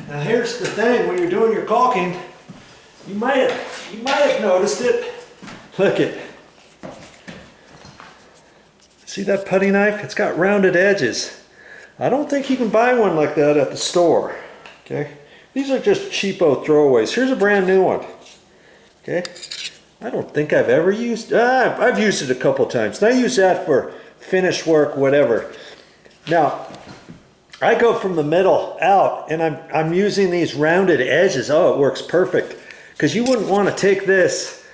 Now here's the thing, when you're doing your caulking, you might have noticed it. Look it. See that putty knife? It's got rounded edges. I don't think you can buy one like that at the store. Okay? These are just cheapo throwaways. Here's a brand new one. Okay? I don't think I've ever used, I've used it a couple times. And I use that for finish work, whatever. Now, I go from the middle out, and I'm using these rounded edges. Oh, it works perfect. Because you wouldn't want to take this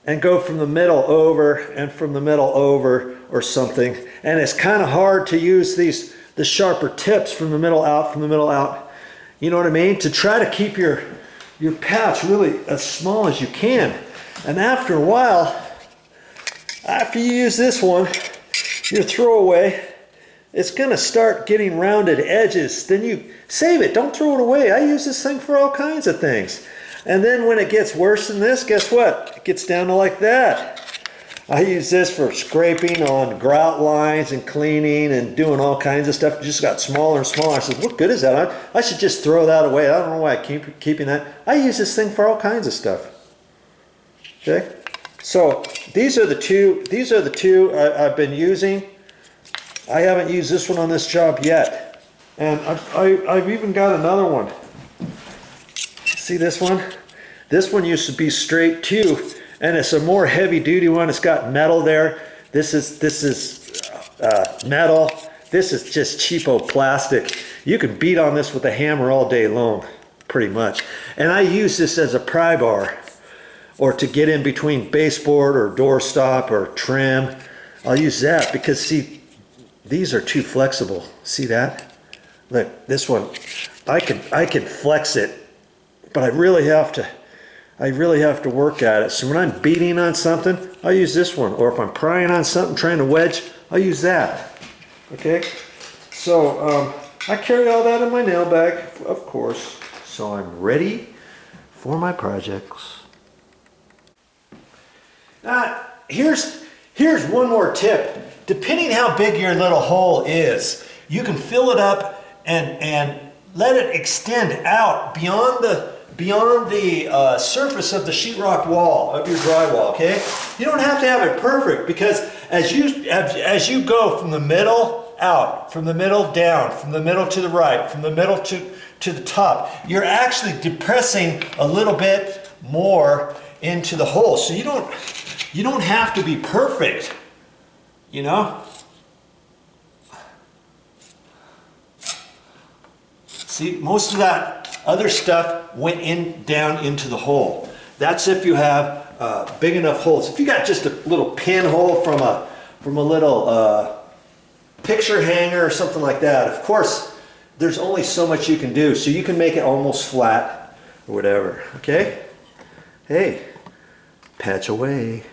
and go from the middle over and from the middle over or something. And it's kind of hard to use the sharper tips from the middle out, from the middle out. You know what I mean? To try to keep your patch really as small as you can. And after a while, after you use this one, your throwaway, it's going to start getting rounded edges. Then you save it. Don't throw it away. I use this thing for all kinds of things. And then when it gets worse than this, guess what? It gets down to like that. I use this for scraping on grout lines and cleaning and doing all kinds of stuff. It just got smaller and smaller. I said, what good is that? I should just throw that away. I don't know why I keep keeping that. I use this thing for all kinds of stuff. Okay? So these are the two I've been using. I haven't used this one on this job yet. And I've even got another one. See this one? This one used to be straight too, and it's a more heavy duty one. It's got metal there. This is metal. This is just cheapo plastic. You can beat on this with a hammer all day long, pretty much. And I use this as a pry bar, or to get in between baseboard or doorstop or trim. I'll use that because see, these are too flexible. See that? Look, this one, I can flex it, but I really have to work at it. So when I'm beating on something, I'll use this one. Or if I'm prying on something, trying to wedge, I'll use that. Okay? So I carry all that in my nail bag, of course. So I'm ready for my projects. Here's one more tip. Depending how big your little hole is, you can fill it up and let it extend out beyond the surface of the sheetrock wall of your drywall. Okay, you don't have to have it perfect, because as you go from the middle out, from the middle down, from the middle to the right, from the middle to the top, you're actually depressing a little bit more into the hole. So you don't have to be perfect, you know. See, most of that other stuff went down into the hole. That's if you have big enough holes. If you got just a little pinhole from a little picture hanger or something like that, of course, there's only so much you can do. So you can make it almost flat or whatever. Okay? Hey, patch away.